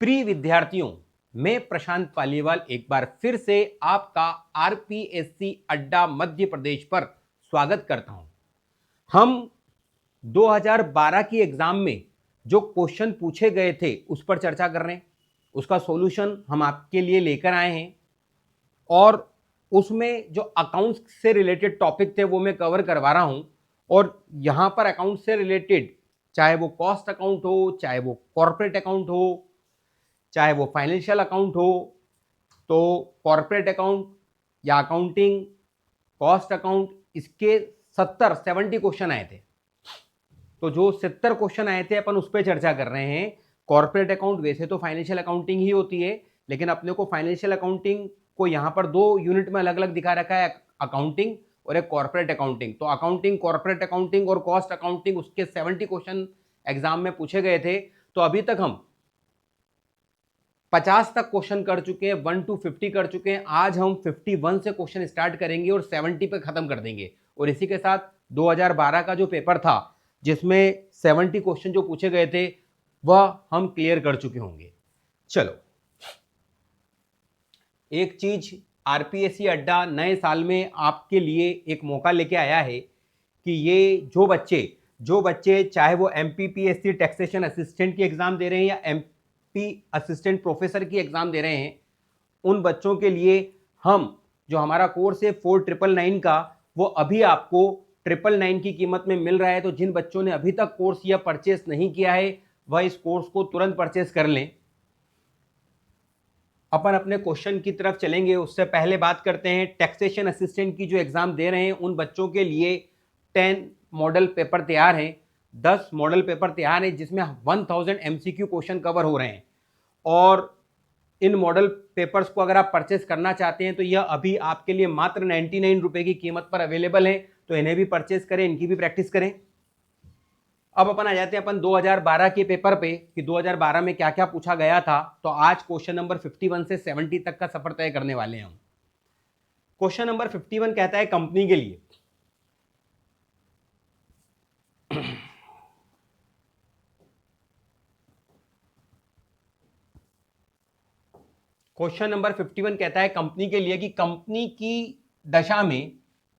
प्रिय विद्यार्थियों, मैं प्रशांत पालीवाल एक बार फिर से आपका आरपीएससी अड्डा मध्य प्रदेश पर स्वागत करता हूं। हम 2012 की एग्जाम में जो क्वेश्चन पूछे गए थे उस पर चर्चा कर रहे हैं। उसका सॉल्यूशन हम आपके लिए लेकर आए हैं और उसमें जो अकाउंट्स से रिलेटेड टॉपिक थे वो मैं कवर करवा रहा हूं। और यहां पर अकाउंट से रिलेटेड चाहे वो कॉस्ट अकाउंट हो, चाहे वो कॉर्पोरेट अकाउंट हो, चाहे वो फाइनेंशियल अकाउंट हो, तो कॉर्पोरेट अकाउंट या अकाउंटिंग, कॉस्ट अकाउंट, इसके 70 क्वेश्चन आए थे। तो जो 70 क्वेश्चन आए थे अपन उस पर चर्चा कर रहे हैं। कॉर्पोरेट अकाउंट वैसे तो फाइनेंशियल अकाउंटिंग ही होती है, लेकिन अपने को फाइनेंशियल अकाउंटिंग को यहां पर दो यूनिट में अलग अलग दिखा रखा है, अकाउंटिंग और एक कॉर्पोरेट अकाउंटिंग। तो अकाउंटिंग, कॉर्पोरेट अकाउंटिंग और कॉस्ट अकाउंटिंग, उसके 70 क्वेश्चन एग्जाम में पूछे गए थे। तो अभी तक हम 50 तक क्वेश्चन कर चुके हैं, 1 to 50 कर चुके हैं। आज हम 51 से क्वेश्चन स्टार्ट करेंगे और 70 पे खत्म कर देंगे। और इसी के साथ 2012 का जो पेपर था जिसमें 70 क्वेश्चन जो पूछे गए थे वह हम क्लियर कर चुके होंगे। चलो, एक चीज आरपीएससी अड्डा नए साल में आपके लिए एक मौका लेके आया है कि ये जो बच्चे चाहे वो एमपीपीएससी टैक्सेशन असिस्टेंट की एग्जाम दे रहे हैं या एमपी असिस्टेंट प्रोफेसर की एग्जाम दे रहे हैं, उन बच्चों के लिए हम जो हमारा कोर्स है 4999 का, वो अभी आपको 999 की कीमत में मिल रहा है। तो जिन बच्चों ने अभी तक कोर्स या परचेस नहीं किया है वह इस कोर्स को तुरंत परचेस कर लें। अपन अपने क्वेश्चन की तरफ चलेंगे, उससे पहले बात करते हैं टैक्सेशन असिस्टेंट की जो एग्जाम दे रहे हैं उन बच्चों के लिए 10 मॉडल पेपर तैयार हैं, 10 मॉडल पेपर तैयार हैं जिसमें 1000 एमसीक्यू क्वेश्चन कवर हो रहे हैं। और इन मॉडल पेपर्स को अगर आप परचेस करना चाहते हैं तो यह अभी आपके लिए मात्र 99 रुपए की कीमत पर अवेलेबल है। तो इन्हें भी परचेस करें, इनकी भी प्रैक्टिस करें। अब अपन आ जाते हैं अपन 2012 के पेपर पे कि 2012 में क्या क्या पूछा गया था। तो आज क्वेश्चन नंबर 51 से 70 तक का सफर तय करने वाले हैं हम। क्वेश्चन नंबर 51 कहता है कंपनी के लिए क्वेश्चन नंबर 51 कहता है कंपनी के लिए कि कंपनी की दशा में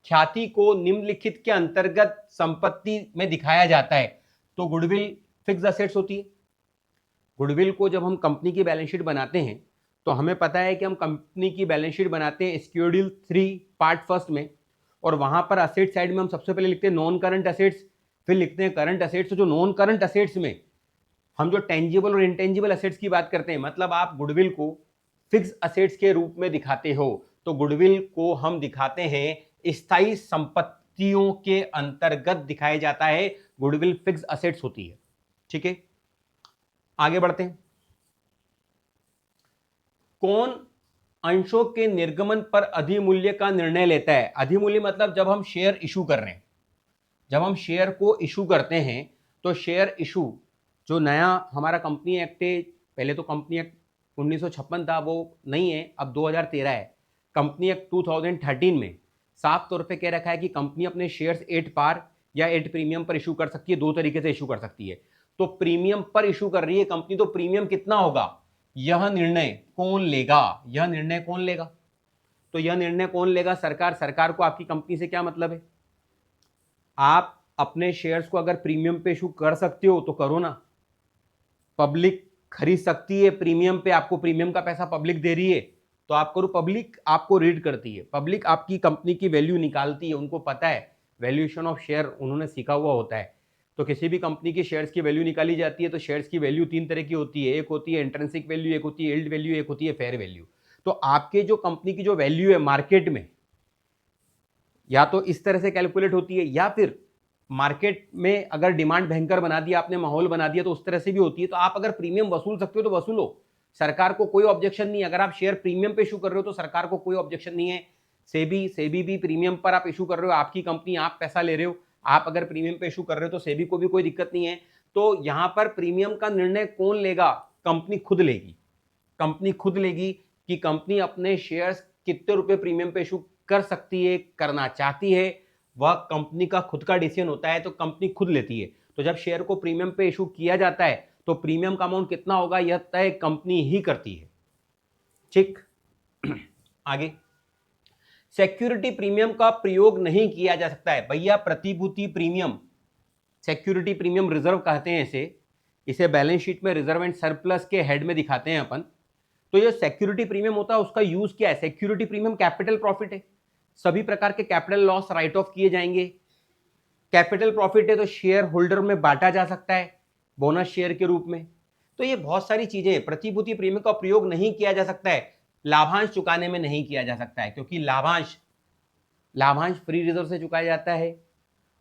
ख्याति को निम्नलिखित के अंतर्गत संपत्ति में दिखाया जाता है। तो गुडविल फिक्स असेट्स होती है। गुडविल को जब हम कंपनी की बैलेंस शीट बनाते हैं तो हमें पता है कि हम कंपनी की बैलेंस शीट बनाते हैं शेड्यूल 3 पार्ट फर्स्ट में, और वहां पर असेट साइड में हम सबसे पहले लिखते हैं नॉन करंट असेट्स, फिर लिखते हैं करंट असेट्स। जो नॉन करंट असेट्स में हम जो टेंजिबल और इंटेंजिबल असेट्स की बात करते हैं, मतलब आप गुडविल को फिक्स असेट्स के रूप में दिखाते हो, तो गुडविल को हम दिखाते हैं स्थायी संपत्तियों के अंतर्गत दिखाया जाता है। गुडविल फिक्स असेट्स होती है। ठीक है, आगे बढ़ते हैं। कौन अंशों के निर्गमन पर अधिमूल्य का निर्णय लेता है? अधिमूल्य मतलब जब हम शेयर इशू कर रहे हैं, जब हम शेयर को इशू करते हैं तो शेयर इशू जो नया हमारा कंपनी एक्ट है, पहले तो कंपनी एक्ट 1956 था, वो नहीं है, अब 2013 है। कंपनी एक्ट 2013 में साफ तौर पे कह रखा है कि कंपनी अपने शेयर्स 8 पार या 8 प्रीमियम पर इशू कर सकती है। दो तरीके से इशू कर सकती है। तो प्रीमियम पर इशू कर रही है कंपनी, तो प्रीमियम कितना होगा यह निर्णय कौन लेगा? यह निर्णय कौन लेगा? तो यह निर्णय कौन लेगा? सरकार। सरकार को आपकी कंपनी से क्या मतलब है? आप अपने शेयर्स को अगर प्रीमियम पे इशू कर सकते हो तो करो ना। पब्लिक खरीद सकती है प्रीमियम पे, आपको प्रीमियम का पैसा पब्लिक दे रही है तो आप करो। पब्लिक आपको रीड करती है, पब्लिक आपकी कंपनी की वैल्यू निकालती है, उनको पता है वैल्यूएशन ऑफ शेयर, उन्होंने सीखा हुआ होता है। तो किसी भी कंपनी की शेयर्स की वैल्यू निकाली जाती है तो शेयर्स की वैल्यू 3 तरह की होती है। एक होती है इंट्रिंसिक वैल्यू, एक होती है यील्ड वैल्यू, एक होती है फेयर वैल्यू। तो आपके जो कंपनी की जो वैल्यू है मार्केट में, या तो इस तरह से कैलकुलेट होती है, या फिर मार्केट में अगर डिमांड भयंकर बना दिया आपने, माहौल बना दिया, तो उस तरह से भी होती है। तो आप अगर प्रीमियम वसूल सकते हो तो वसूलो, सरकार को कोई ऑब्जेक्शन नहीं। अगर आप शेयर प्रीमियम पे इशू कर रहे हो तो सरकार को कोई ऑब्जेक्शन नहीं है। सेबी भी प्रीमियम पर आप इशू कर रहे हो, आपकी कंपनी, आप पैसा ले रहे हो, आप अगर प्रीमियम पे इशू कर रहे हो तो सेबी को भी कोई दिक्कत नहीं है। तो यहां पर प्रीमियम का निर्णय कौन लेगा? कंपनी खुद लेगी। कंपनी खुद लेगी कि कंपनी अपने शेयर्स कितने रुपए प्रीमियम पे इशू कर सकती है, करना चाहती है, वह कंपनी का खुद का डिसीजन होता है। तो कंपनी खुद लेती है। तो जब शेयर को प्रीमियम पे इशू किया जाता है तो प्रीमियम का अमाउंट कितना होगा यह तय कंपनी ही करती है। ठीक, आगे, सिक्योरिटी प्रीमियम का प्रयोग नहीं किया जा सकता है। भैया प्रतिभूति प्रीमियम, सिक्योरिटी प्रीमियम रिजर्व कहते हैं इसे बैलेंस शीट में रिजर्व एंड सरप्लस के हेड में दिखाते हैं अपन। तो ये सिक्योरिटी प्रीमियम होता है, उसका यूज क्या है? सिक्योरिटी प्रीमियम कैपिटल प्रॉफिट है, सभी प्रकार के कैपिटल लॉस राइट ऑफ किए जाएंगे। कैपिटल प्रॉफिट है तो शेयर होल्डर में बांटा जा सकता है बोनस शेयर के रूप में। तो ये बहुत सारी चीजें हैं। प्रतिभूति प्रीमियम का प्रयोग नहीं किया जा सकता है, लाभांश चुकाने में नहीं किया जा सकता है, क्योंकि लाभांश फ्री रिजर्व से चुकाया जाता है,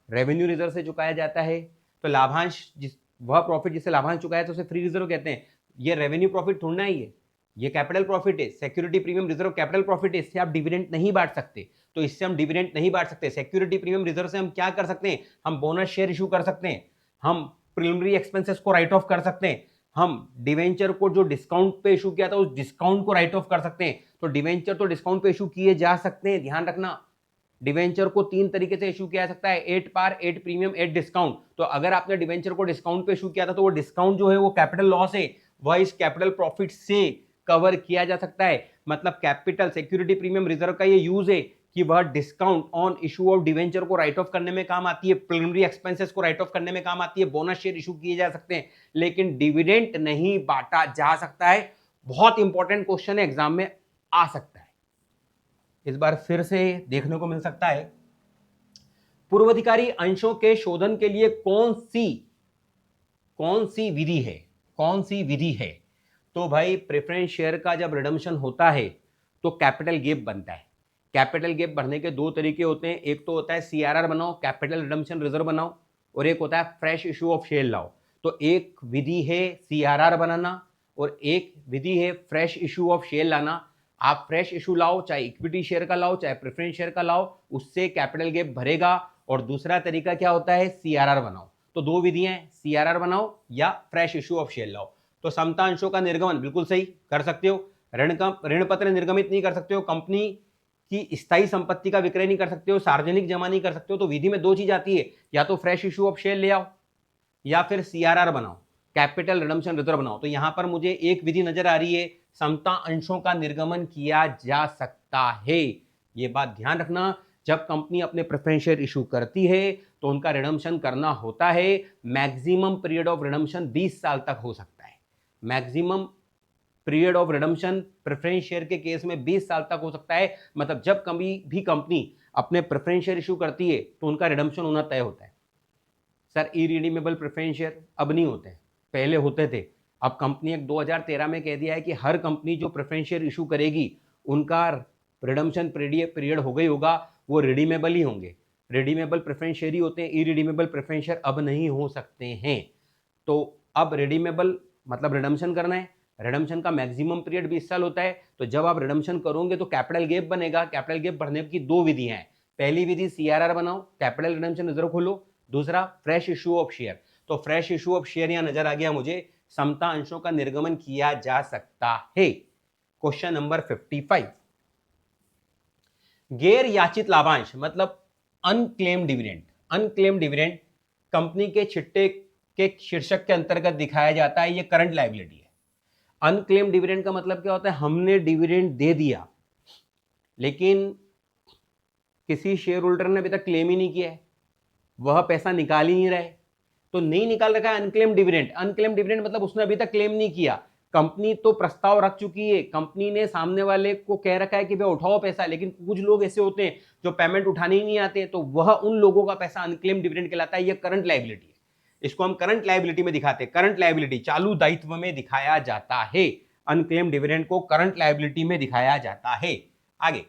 रेवेन्यू रिजर्व से चुकाया जाता है। तो लाभांश वह प्रॉफिट जिसे लाभांश चुकाया तो उसे फ्री रिजर्व कहते हैं। ये रेवेन्यू प्रॉफिट थोड़ा ही है, ये कैपिटल प्रॉफिट है। Security premium reserve capital profit है, इससे आप डिविडेंड नहीं बांट सकते, तो इससे हम डिविडेंड नहीं बांट सकते। सिक्योरिटी प्रीमियम रिजर्व से हम क्या कर सकते हैं? हम बोनस शेयर इशू कर सकते हैं, हम प्रिलिमिनरी एक्सपेंसेस को राइट ऑफ कर सकते हैं, हम डिवेंचर को जो डिस्काउंट पे इशू किया था उस डिस्काउंट को राइट ऑफ कर सकते हैं। तो डिवेंचर तो डिस्काउंट पे इशू किए जा सकते हैं, ध्यान रखना। डिवेंचर को 3 तरीके से इशू किया जा सकता है, 8 पार, 8 प्रीमियम, 8 डिस्काउंट। तो अगर आपने डिवेंचर को डिस्काउंट पे इशू किया था तो वो डिस्काउंट जो है वो कैपिटल लॉस है, वह इस कैपिटल प्रॉफिट से कवर किया जा सकता है। मतलब कैपिटल सिक्योरिटी प्रीमियम रिजर्व का ये यूज है कि वह discount on issue of debenture को राइट ऑफ करने में काम आती है, प्रिलिमिनरी एक्सपेंसेस को राइट ऑफ करने में काम आती है, बोनस शेयर इशू किए जा सकते हैं, लेकिन डिविडेंड नहीं बांटा जा सकता है। बहुत इंपॉर्टेंट क्वेश्चन है, एग्जाम में आ सकता है, इस बार फिर से देखने को मिल सकता है। पूर्वाधिकारी अंशों के शोधन के लिए कौन सी विधि है? तो भाई प्रेफरेंस शेयर का जब रिडम्पशन होता है तो कैपिटल गैप बनता है। कैपिटल गैप भरने के 2 तरीके होते हैं, एक तो होता है सीआरआर बनाओ, कैपिटल रिडम्पशन रिजर्व बनाओ, और एक होता है फ्रेश इशू ऑफ शेयर लाओ। तो एक विधि है सीआरआर बनाना और एक विधि है फ्रेश इशू ऑफ शेयर लाना। आप फ्रेश इशू लाओ, चाहे इक्विटी शेयर का लाओ चाहे प्रेफरेंस शेयर का लाओ, उससे कैपिटल गैप भरेगा। और दूसरा तरीका क्या होता है? सीआरआर बनाओ। तो 2 विधियां हैं, सीआरआर बनाओ या फ्रेश इशू ऑफ शेयर लाओ। तो समता अंशों का निर्गमन बिल्कुल सही कर सकते हो, ऋण पत्र निर्गमित नहीं कर सकते हो, कंपनी की स्थायी संपत्ति का विक्रय नहीं कर सकते हो, सार्वजनिक जमा नहीं कर सकते हो। तो विधि में 2 चीज आती है, या तो फ्रेश इशू ऑफ शेयर ले आओ या फिर सीआरआर बनाओ, कैपिटल रिडम्पशन रिजर्व बनाओ। तो यहां पर मुझे एक विधि नजर आ रही है, समता अंशों का निर्गमन किया जा सकता है। ये बात ध्यान रखना, जब कंपनी अपने प्रेफरेंस शेयर इशू करती है तो उनका रिडम्पशन करना होता है। मैक्सिमम पीरियड ऑफ रिडम्पशन 20 साल तक हो सकता है। Maximum period of redemption preference share के केस में 20 साल तक हो सकता है। मतलब जब कभी भी कंपनी अपने प्रेफरेंस शेयर इशू करती है तो उनका रिडम्पशन होना तय होता है। सर इरिडीमेबल प्रेफरेंस शेयर अब नहीं होते, पहले होते थे। अब कंपनी एक 2013 में कह दिया है कि हर कंपनी जो प्रेफरेंस शेयर इशू करेगी उनका रिडम्पशन पीरियड हो गई होगा, वो रिडीमेबल ही होंगे। रिडीमेबल प्रेफरेंस शेयर ही होते हैं, इरिडीमेबल प्रेफरेंस शेयर अब नहीं हो सकते हैं। तो अब रिडीमेबल मतलब रिडम्पशन करना है, रिडम्पशन का मैक्सिमम पीरियड 20 साल होता है। तो जब आप रिडम्पशन करोगे तो कैपिटल गैप बनेगा। कैपिटल गैप भरने की 2 विधियां हैं, पहली विधि सीआरआर बनाओ, कैपिटल रिडम्पशन रिजर्व खोलो, दूसरा फ्रेश इशू ऑफ शेयर। तो फ्रेश इशू ऑफ शेयर यहां नजर आ गया मुझे, समता अंशों का निर्गमन किया जा सकता है। क्वेश्चन नंबर 55, गैर याचित लाभांश मतलब unclaim dividend. Unclaim dividend company के छिट्टे के शीर्षक के अंतर्गत दिखाया जाता है, ये करंट लायबिलिटी है। अनक्लेम डिविडेंड का मतलब क्या होता है? हमने डिविडेंड दे दिया लेकिन किसी शेयर होल्डर ने अभी तक क्लेम ही नहीं किया है, वह पैसा निकाल ही नहीं रहे, तो नहीं निकाल रखा है अनक्लेम डिविडेंड। अनक्लेम डिविडेंड मतलब उसने अभी तक क्लेम नहीं किया। कंपनी तो प्रस्ताव रख चुकी है, कंपनी ने सामने वाले को कह रखा है कि भाई उठाओ पैसा, लेकिन कुछ लोग ऐसे होते हैं जो पेमेंट उठाने ही नहीं आते, तो वह उन लोगों का पैसा अनक्लेम डिविडेंड कहलाता है। यह करंट लायबिलिटी है, इसको हम करंट लायबिलिटी में दिखाते हैं। करंट लायबिलिटी चालू दायित्व में दिखाया जाता है, अनक्लेम डिविडेंड को करंट लायबिलिटी में दिखाया जाता है। आगे,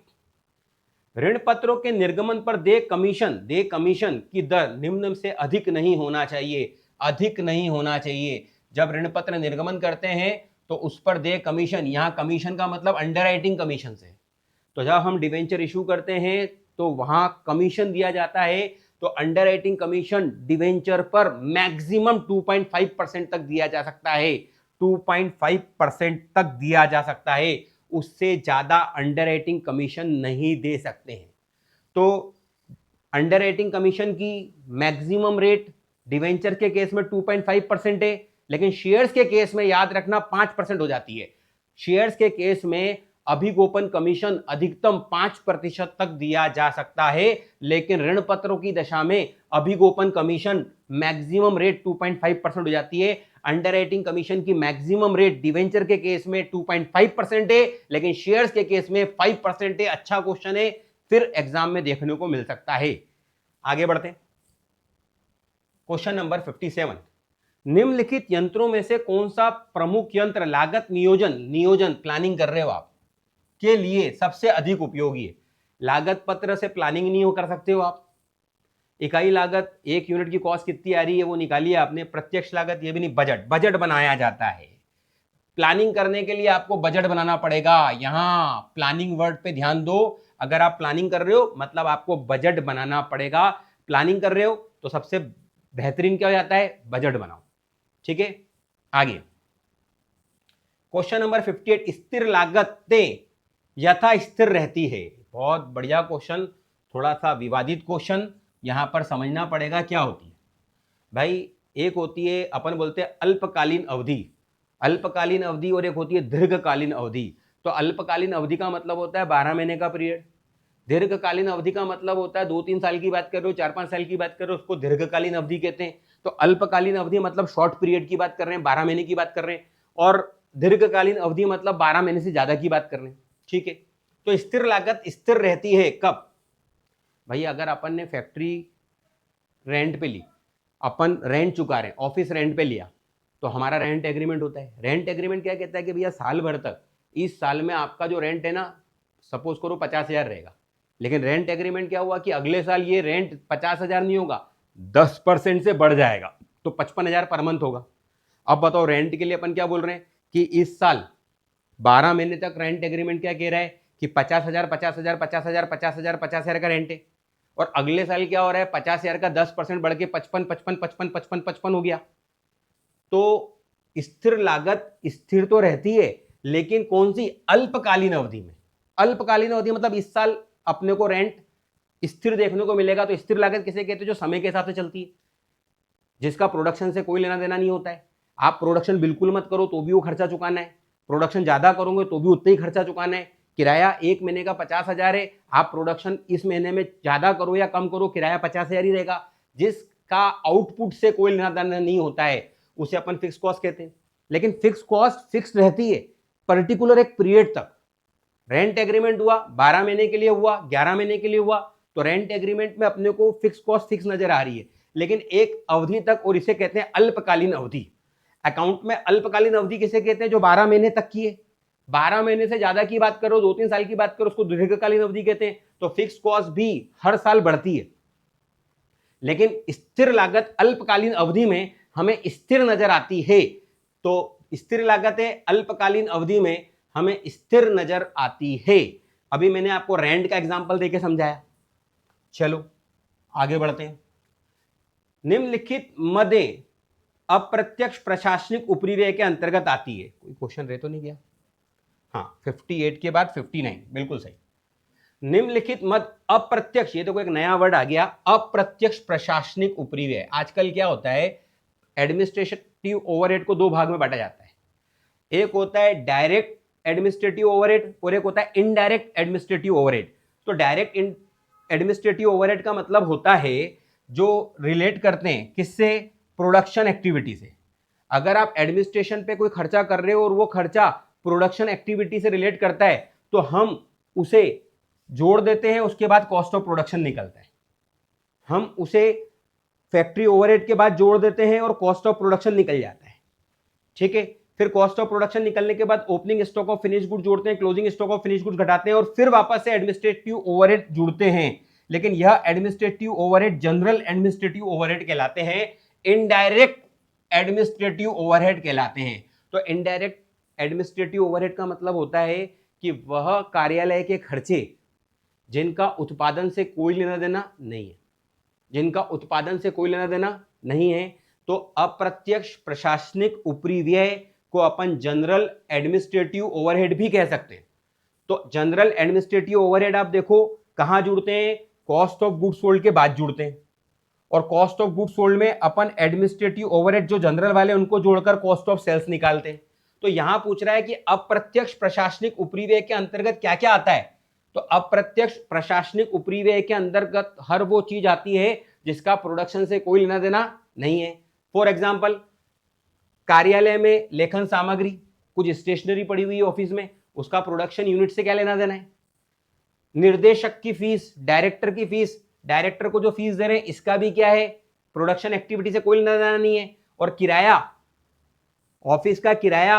ऋण पत्रों के निर्गमन पर दे कमीशन की दर निम्न से अधिक नहीं होना चाहिए। अधिक नहीं होना चाहिए। जब ऋण पत्र निर्गमन करते हैं तो उस पर दे कमीशन, यहां कमीशन का मतलब अंडरराइटिंग कमीशन से। तो जब हम डिवेंचर इशू करते हैं तो वहां कमीशन दिया जाता है, तो अंडरराइटिंग कमीशन डिवेंचर पर मैक्सिमम 2.5% तक दिया जा सकता है। 2.5% तक दिया जा सकता है, उससे ज्यादा अंडरराइटिंग कमीशन नहीं दे सकते हैं। तो अंडरराइटिंग कमीशन की मैक्सिमम रेट डिवेंचर के केस में 2.5% है, लेकिन शेयर्स के केस में याद रखना 5% हो जाती है। शेयर्स के केस में अभिगोपन कमीशन अधिकतम 5% तक दिया जा सकता है, लेकिन ऋण पत्रों की दशा में अभिगोपन कमीशन मैक्सिमम रेट 2.5% हो जाती है। अंडरराइटिंग कमीशन की मैक्सिमम रेट डिवेंचर के केस में 2.5% है, लेकिन शेयर्स के केस में 5% है। अच्छा क्वेश्चन है, फिर एग्जाम में देखने को मिल सकता है। आगे बढ़ते हैं। क्वेश्चन नंबर 57, निम्नलिखित यंत्रों में से कौन सा प्रमुख यंत्र लागत नियोजन प्लानिंग कर रहे हो आप के लिए सबसे अधिक उपयोगी है? लागत पत्र से प्लानिंग नहीं कर सकते हो आप। इकाई लागत, एक यूनिट की कॉस्ट कितनी आ रही है वो निकालिए आपने। प्रत्यक्ष लागत, ये भी नहीं, बजट बनाया जाता है। प्लानिंग करने के लिए आपको बजट बनाना पड़ेगा। यहां प्लानिंग वर्ड पे ध्यान दो। अगर आप प्लानिंग कर रहे हो मतलब आपको बजट बनाना पड़ेगा। प्लानिंग कर रहे हो तो सबसे बेहतरीन क्या हो जाता है, बजट बनाओ। ठीक है, आगे क्वेश्चन नंबर 58, स्थिर लागतें यथा स्थिर रहती है। बहुत बढ़िया क्वेश्चन, थोड़ा सा विवादित क्वेश्चन। यहां पर समझना पड़ेगा क्या होती है भाई। एक होती है, अपन बोलते हैं अल्पकालीन अवधि, अल्पकालीन अवधि, और एक होती है दीर्घकालीन अवधि। तो अल्पकालीन अवधि का मतलब होता है 12 महीने का पीरियड। दीर्घकालीन अवधि का मतलब होता है 2-3 साल की बात कर रहे हो, 4-5 साल की बात कर रहे हो, उसको दीर्घकालीन अवधि कहते हैं। तो अल्पकालीन अवधि मतलब शॉर्ट पीरियड की बात कर रहे हैं, 12 महीने की बात कर रहे हैं, और दीर्घकालीन अवधि मतलब 12 महीने से ज्यादा की बात कर रहे हैं। ठीक है, तो स्थिर लागत स्थिर रहती है कब भाई? अगर अपन ने फैक्ट्री रेंट पे ली, अपन रेंट चुका रहे हैं, ऑफिस रेंट पे लिया, तो हमारा रेंट एग्रीमेंट होता है। रेंट एग्रीमेंट क्या कहता है कि भैया साल भर तक, इस साल में आपका जो रेंट है ना, सपोज करो 50,000 रहेगा, लेकिन रेंट एग्रीमेंट क्या हुआ कि अगले साल ये रेंट 50,000 नहीं होगा, 10% से बढ़ जाएगा, तो 55,000 पर मंथ होगा। अब बताओ, रेंट के लिए अपन क्या बोल रहे हैं कि इस साल 12 महीने तक रेंट एग्रीमेंट क्या कह रहा है कि 50,000 50,000 50,000 50,000 50,000 का रेंट है, और अगले साल क्या हो रहा है, 50,000 का 10% बढ़ के 55 55 55 55 55 हो गया। तो स्थिर लागत स्थिर तो रहती है, लेकिन कौन सी? अल्पकालीन अवधि में। अल्पकालीन अवधि मतलब इस साल अपने को रेंट स्थिर देखने को मिलेगा। तो स्थिर लागत किसे कहते हैं? जो समय के हिसाब से चलती है, जिसका प्रोडक्शन से कोई लेना देना नहीं होता है। आप प्रोडक्शन बिल्कुल मत करो तो भी वो खर्चा चुकाना है, प्रोडक्शन ज्यादा करोगे तो भी उतना ही खर्चा चुकाना है। किराया एक महीने का 50,000 है, आप प्रोडक्शन इस महीने में ज्यादा करो या कम करो, किराया 50,000 ही रहेगा। जिसका आउटपुट से कोई लेना देना नहीं होता है उसे अपन फिक्स कॉस्ट कहते हैं। लेकिन फिक्स कॉस्ट फिक्स रहती है पर्टिकुलर एक पीरियड तक। रेंट एग्रीमेंट हुआ 12 महीने के लिए हुआ, 11 महीने के लिए हुआ, तो रेंट एग्रीमेंट में अपने को फिक्स कॉस्ट फिक्स नजर आ रही है, लेकिन एक अवधि तक, और इसे कहते हैं अल्पकालीन अवधि। अकाउंट में अल्पकालीन अवधि किसे कहते हैं? जो 12 महीने तक की है। 12 महीने से ज्यादा की बात करो, 2-3 साल की बात करो, उसको दीर्घकालीन अवधि कहते हैं। तो फिक्स कॉस्ट भी हर साल बढ़ती है, लेकिन स्थिर लागत अल्पकालीन अवधि में हमें स्थिर नजर आती है। तो स्थिर लागतें अल्पकालीन अवधि में हमें स्थिर नजर आती है। अभी मैंने आपको रेंट का एग्जांपल देके समझाया। चलो आगे बढ़ते हैं। निम्नलिखित मदें अप्रत्यक्ष प्रशासनिक उपरिव्यय के अंतर्गत आती है। कोई क्वेश्चन रह तो नहीं गया? हाँ, 58 के बाद 59, बिल्कुल सही। निम्नलिखित मद अप्रत्यक्ष, ये तो कोई एक नया वर्ड आ गया, अप्रत्यक्ष प्रशासनिक उपरिव्यय। आजकल क्या होता है, एडमिनिस्ट्रेटिव ओवरहेड को दो भाग में बांटा जाता है। एक होता है डायरेक्ट एडमिनिस्ट्रेटिव ओवरहेड और एक होता है इनडायरेक्ट एडमिनिस्ट्रेटिव ओवरहेड। तो डायरेक्ट एडमिनिस्ट्रेटिव ओवरहेड का मतलब होता है जो रिलेट करते हैं किससे? प्रोडक्शन एक्टिविटी से। अगर आप एडमिनिस्ट्रेशन पे कोई खर्चा कर रहे हो और वो खर्चा प्रोडक्शन एक्टिविटी से रिलेट करता है तो हम उसे जोड़ देते हैं, उसके बाद कॉस्ट ऑफ प्रोडक्शन निकलता है। हम उसे फैक्ट्री ओवरहेड के बाद जोड़ देते हैं और कॉस्ट ऑफ प्रोडक्शन निकल जाता है। ठीक है, फिर कॉस्ट ऑफ प्रोडक्शन निकलने के बाद opening stock of finish good जोड़ते हैं, closing stock of finish good घटाते हैं और फिर वापस से एडमिनिस्ट्रेटिव ओवरहेड जुड़ते हैं। लेकिन यह administrative overhead general administrative overhead कहलाते हैं, इनडायरेक्ट एडमिनिस्ट्रेटिव ओवरहेड कहलाते हैं। तो इनडायरेक्ट एडमिनिस्ट्रेटिव ओवरहेड का मतलब होता है कि वह कार्यालय के खर्चे जिनका उत्पादन से कोई लेना देना नहीं है, जिनका उत्पादन से कोई लेना देना नहीं है, तो अप्रत्यक्ष प्रशासनिक उपरिव्यय को अपन जनरल एडमिनिस्ट्रेटिव ओवरहेड भी कह सकते हैं। तो जनरल एडमिनिस्ट्रेटिव ओवरहेड आप देखो कहां जुड़ते हैं? कॉस्ट ऑफ गुड्स सोल्ड के बाद जुड़ते हैं। और कॉस्ट ऑफ गुड्स सोल्ड में अपन एडमिनिस्ट्रेटिव ओवरहेड जो जनरल वाले उनको जोड़कर कॉस्ट ऑफ सेल्स निकालते हैं। तो यहां पूछ रहा है कि अप्रत्यक्ष प्रशासनिक उपरिव्यय के अंतर्गत क्या क्या आता है। तो अप्रत्यक्ष प्रशासनिक उपरिव्यय के अंतर्गत हर वो चीज आती है जिसका प्रोडक्शन से कोई लेना देना नहीं है। फॉर एग्जाम्पल, कार्यालय में लेखन सामग्री, कुछ स्टेशनरी पड़ी हुई है ऑफिस में, उसका प्रोडक्शन यूनिट से क्या लेना देना है। निर्देशक की फीस, डायरेक्टर की फीस, डायरेक्टर को जो फीस दे रहे हैं इसका भी क्या है, प्रोडक्शन एक्टिविटी से कोई लेना देना नहीं है। और किराया, ऑफिस का किराया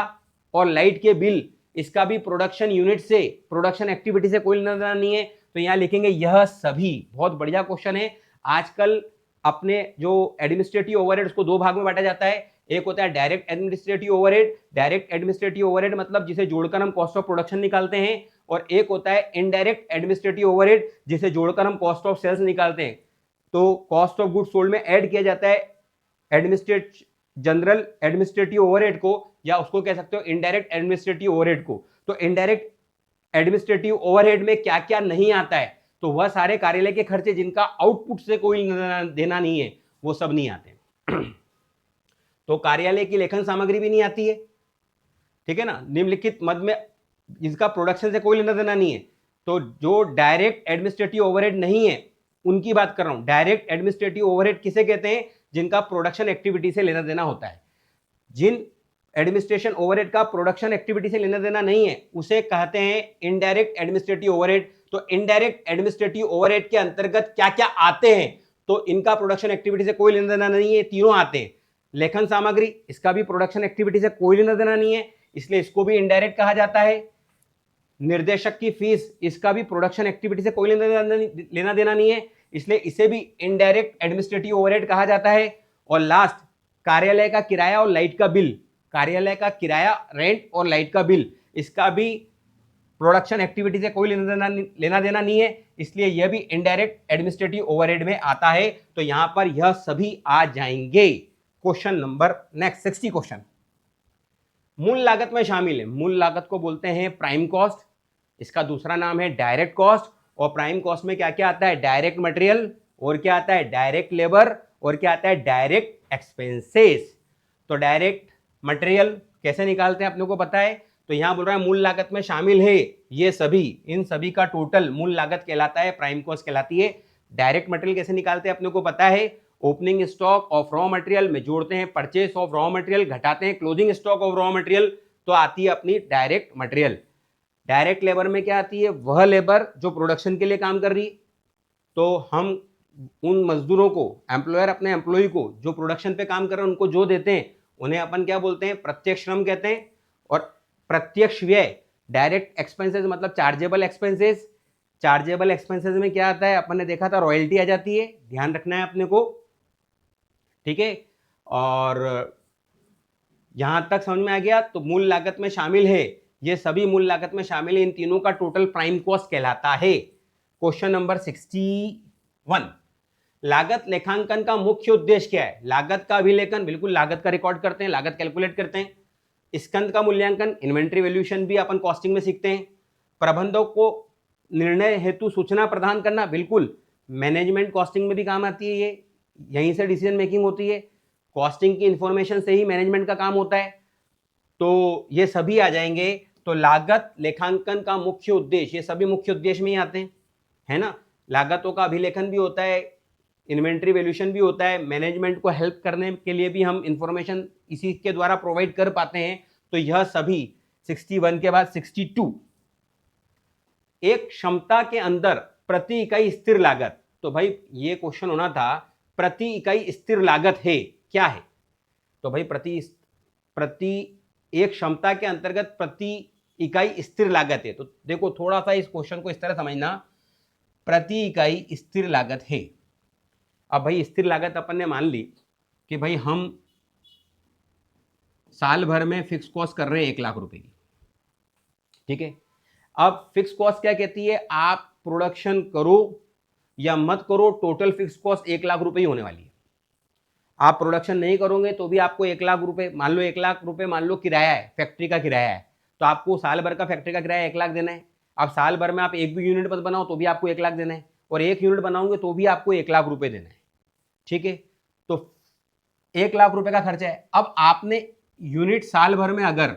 और लाइट के बिल, इसका भी प्रोडक्शन यूनिट से, प्रोडक्शन एक्टिविटी से कोई लेना देना नहीं है। तो यहां लिखेंगे यह सभी। बहुत बढ़िया क्वेश्चन है। आजकल अपने जो एडमिनिस्ट्रेटिव ओवरहेड उसको दो भाग में बांटा जाता है। एक होता है direct administrative overhead. Direct administrative overhead मतलब जिसे जोड़कर हम कॉस्ट ऑफ प्रोडक्शन निकालते हैं। और एक होता है इनडायरेक्ट एडमिनिस्ट्रेटिव ओवरहेड, जिसे जोड़कर हम कॉस्ट ऑफ सेल्स निकालते हैं। तो कॉस्ट ऑफ गुड्स सोल्ड में ऐड किया जाता है जनरल एडमिनिस्ट्रेटिव ओवरहेड को, या उसको कह सकते हो इनडायरेक्ट एडमिनिस्ट्रेटिव ओवरहेड को। तो इनडायरेक्ट एडमिनिस्ट्रेटिव ओवरहेड में क्या क्या नहीं आता है, तो वह सारे कार्यालय के खर्चे जिनका आउटपुट से कोई देना नहीं है, वो सब नहीं आते। तो कार्यालय की लेखन सामग्री भी नहीं आती है, ठीक है ना। निम्नलिखित मद में जिसका प्रोडक्शन से कोई लेना देना नहीं है, तो जो डायरेक्ट एडमिनिस्ट्रेटिव ओवरहेड नहीं है उनकी बात कर रहा हूं। डायरेक्ट एडमिनिस्ट्रेटिव ओवरहेड किसे कहते हैं, जिनका प्रोडक्शन एक्टिविटी से लेना देना होता है। जिन एडमिनिस्ट्रेशन ओवरहेड का प्रोडक्शन एक्टिविटी से लेना देना नहीं है उसे कहते हैं इनडायरेक्ट एडमिनिस्ट्रेटिव ओवरहेड। तो इनडायरेक्ट एडमिनिस्ट्रेटिव ओवरहेड के अंतर्गत क्या क्या आते हैं, तो इनका प्रोडक्शन एक्टिविटी से कोई लेना देना नहीं है, तीनों आते हैं। लेखन सामग्री, इसका भी प्रोडक्शन एक्टिविटी से कोई लेना देना नहीं है, इसलिए इसको भी इनडायरेक्ट कहा जाता है। निर्देशक की फीस, इसका भी प्रोडक्शन एक्टिविटी से कोई लेना देना नहीं है, इसलिए इसे भी इनडायरेक्ट एडमिनिस्ट्रेटिव ओवरहेड कहा जाता है। और लास्ट, कार्यालय का किराया और लाइट का बिल, कार्यालय का किराया, रेंट और लाइट का बिल, इसका भी प्रोडक्शन एक्टिविटी से कोई लेना देना नहीं है, इसलिए यह भी इनडायरेक्ट एडमिनिस्ट्रेटिव ओवरहेड में आता है। तो यहां पर यह सभी आ जाएंगे। क्वेश्चन नंबर नेक्स्ट 60 क्वेश्चन, मूल लागत में शामिल है। मूल लागत को बोलते हैं प्राइम कॉस्ट, इसका दूसरा नाम है डायरेक्ट कॉस्ट। और प्राइम कॉस्ट में क्या क्या आता है, डायरेक्ट मटेरियल, और क्या आता है डायरेक्ट लेबर, और क्या आता है डायरेक्ट एक्सपेंसेस। तो डायरेक्ट मटेरियल कैसे निकालते हैं अपने को पता है। तो यहां बोल रहा है मूल लागत में शामिल है ये सभी, इन सभी का टोटल मूल लागत कहलाता है, प्राइम कॉस्ट कहलाती है। डायरेक्ट मटेरियल कैसे निकालते हैं अपने को पता है, opening stock of raw material में जोड़ते हैं परचेस ऑफ रॉ मटेरियल, घटाते हैं closing stock of raw material, तो आती है अपनी डायरेक्ट मटेरियल। डायरेक्ट लेबर में क्या आती है, वह लेबर जो प्रोडक्शन के लिए काम कर रही। तो हम उन मजदूरों को, एम्प्लॉयर अपने एम्प्लॉय को जो प्रोडक्शन पे काम कर रहे हैं उनको जो देते हैं उन्हें अपन क्या बोलते हैं, प्रत्यक्ष श्रम कहते हैं। और प्रत्यक्ष व्यय, डायरेक्ट एक्सपेंसेस मतलब चार्जेबल एक्सपेंसेस। चार्जेबल एक्सपेंसेस में क्या आता है, अपन ने देखा था रॉयल्टी आ जाती है, ध्यान रखना है अपने को, ठीक है। और यहां तक समझ में आ गया। तो मूल लागत में शामिल है, ये सभी मूल लागत में शामिल है, इन तीनों का टोटल प्राइम कॉस्ट कहलाता है। क्वेश्चन नंबर 61, लागत लेखांकन का मुख्य उद्देश्य क्या है। लागत का अभिलेखन, बिल्कुल लागत का रिकॉर्ड करते हैं, लागत कैलकुलेट करते हैं। स्कंद का मूल्यांकन, इन्वेंट्री वैल्यूएशन भी अपन कॉस्टिंग में सीखते हैं। प्रबंधक को निर्णय हेतु सूचना प्रदान करना, बिल्कुल मैनेजमेंट कॉस्टिंग में भी काम आती है, ये यहीं से डिसीजन मेकिंग होती है। कॉस्टिंग की इंफॉर्मेशन से ही मैनेजमेंट का काम होता है। तो ये सभी आ जाएंगे। तो लागत लेखांकन का मुख्य उद्देश्य, ये सभी मुख्य उद्देश्य में ही आते हैं, है ना। लागतों का अभिलेखन भी होता है, इन्वेंट्री वैल्यूएशन भी होता है, मैनेजमेंट को हेल्प करने के लिए भी हम इंफॉर्मेशन इसी के द्वारा प्रोवाइड कर पाते हैं। तो यह सभी 61 के बाद 62, एक क्षमता के अंदर प्रति इकाई स्थिर लागत। तो भाई ये क्वेश्चन होना था, प्रति इकाई स्थिर लागत है क्या है। तो भाई प्रति एक क्षमता के अंतर्गत प्रति इकाई स्थिर लागत है। तो देखो थोड़ा सा इस क्वेश्चन को इस तरह समझना, प्रति इकाई स्थिर लागत है। अब भाई स्थिर लागत अपन ने मान ली कि भाई हम साल भर में फिक्स कॉस्ट कर रहे हैं 1 लाख रुपए की, ठीक है। अब फिक्स कॉस्ट क्या कहती है, आप प्रोडक्शन करो या मत करो, टोटल फिक्स कॉस्ट 1 लाख रुपए ही होने वाली है। आप प्रोडक्शन नहीं करोगे तो भी आपको 1 लाख रुपए, मान लो 1 लाख रुपए मान लो किराया है, फैक्ट्री का किराया है, तो आपको साल भर का फैक्ट्री का किराया 1 लाख देना है। अब साल भर में आप एक भी यूनिट मत बनाओ तो भी आपको 1 लाख देना है, और 1 यूनिट बनाओगे तो भी आपको 1 लाख रुपए देना है। ठीक है, तो 1 लाख रुपए का खर्चा है। अब आपने यूनिट साल भर में अगर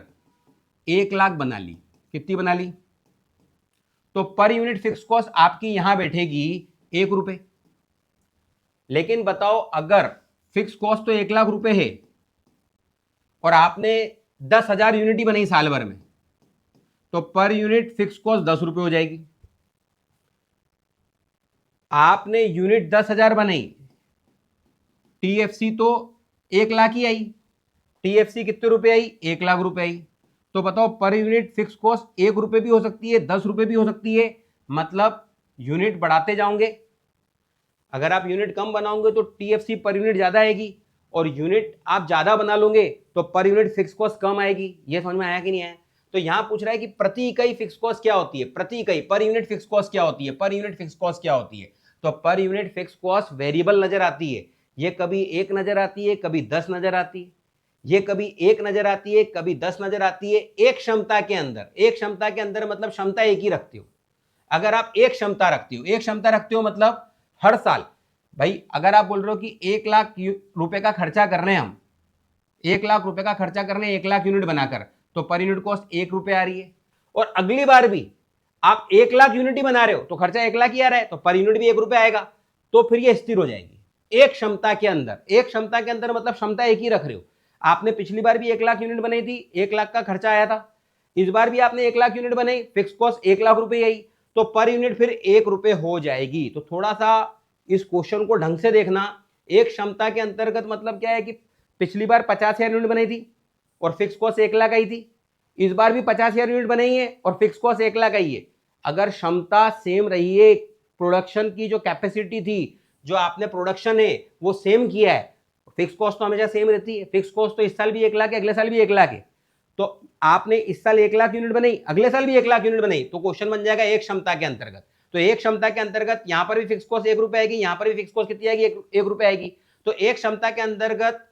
1 लाख बना ली, कितनी बना ली, तो पर यूनिट फिक्स कॉस्ट आपकी यहां बैठेगी 1 रुपए। लेकिन बताओ अगर फिक्स कॉस्ट तो 1 लाख रुपए है और आपने 10,000 यूनिट ही बनाई साल भर में, तो पर यूनिट फिक्स कॉस्ट 10 रुपए हो जाएगी। आपने यूनिट 10,000 बनाई, टीएफसी तो 1 लाख ही आई, टीएफसी कितने रुपए आई, 1 लाख रुपए आई। तो बताओ पर यूनिट फिक्स कॉस्ट 1 रुपए भी हो सकती है, 10 रुपए भी हो सकती है, मतलब यूनिट बढ़ाते जाओगे। अगर आप यूनिट कम बनाओगे तो टीएफसी पर यूनिट ज्यादा आएगी, और यूनिट आप ज्यादा बना लोगे तो पर यूनिट फिक्स कॉस्ट कम आएगी। ये समझ में आया कि नहीं आया? तो यहां पूछ रहा है कि प्रति इकाई फिक्स कॉस्ट क्या होती है, प्रति इकाई पर यूनिट फिक्स कॉस्ट क्या होती है, पर यूनिट फिक्स कॉस्ट क्या होती है। तो per unit fix cost variable नजर आती है, ये कभी 1 नजर आती है, कभी 10 नजर आती है, ये कभी 1 नजर आती है, कभी 10 नजर आती है। एक क्षमता के अंदर, एक क्षमता के अंदर मतलब क्षमता एक ही रखते हो। अगर आप एक क्षमता रखते हो, एक क्षमता रखते हो मतलब हर साल, भाई अगर आप बोल रहे हो कि 1 लाख रुपए का खर्चा कर रहे हैं हम, 1 लाख रुपए का खर्चा कर रहे हैं 1 लाख यूनिट बनाकर, तो पर यूनिट कॉस्ट 1 रुपए आ रही है। और अगली बार भी आप 1 लाख यूनिट ही बना रहे हो तो खर्चा 1 लाख ही आ रहा है, तो पर यूनिट भी 1 रुपए आएगा। तो फिर ये स्थिर हो जाएगी एक क्षमता के अंदर। एक क्षमता के अंदर मतलब क्षमता एक ही रख रहे हो। आपने पिछली बार भी 1 लाख यूनिट बनाई थी, 1 लाख का खर्चा आया था। इस बार भी आपने 1 लाख यूनिट बनाई, फिक्स कॉस्ट 1 लाख रुपए आई, तो पर यूनिट फिर 1 रुपए हो जाएगी। तो थोड़ा सा इस क्वेश्चन को ढंग से देखना। एक क्षमता के अंतर्गत मतलब क्या है कि पिछली बार 50,000 यूनिट बनाई थी और फिक्स कॉस्ट 1 लाख आई थी, इस बार भी 50,000 यूनिट बनाई है और फिक्स कॉस्ट 1 लाख आई है। अगर क्षमता सेम रही है, प्रोडक्शन की जो कैपेसिटी थी, जो आपने प्रोडक्शन है वो सेम किया है, फिक्स कॉस्ट तो हमेशा सेम रहती है। फिक्स कॉस्ट तो इस साल भी 1 लाख है, अगले साल भी 1 लाख है, तो आपने इस साल 1 लाख यूनिट बनाई, अगले साल भी 1 लाख यूनिट बनाई, तो क्वेश्चन बन जाएगा एक क्षमता के अंतर्गत। तो एक क्षमता के अंतर्गत यहां पर भी फिक्स कॉस्ट 1 रुपए आएगी, यहां पर भी फिक्स कॉस्ट कितनी आएगी, 1 रुपए आएगी। तो एक क्षमता के अंतर्गत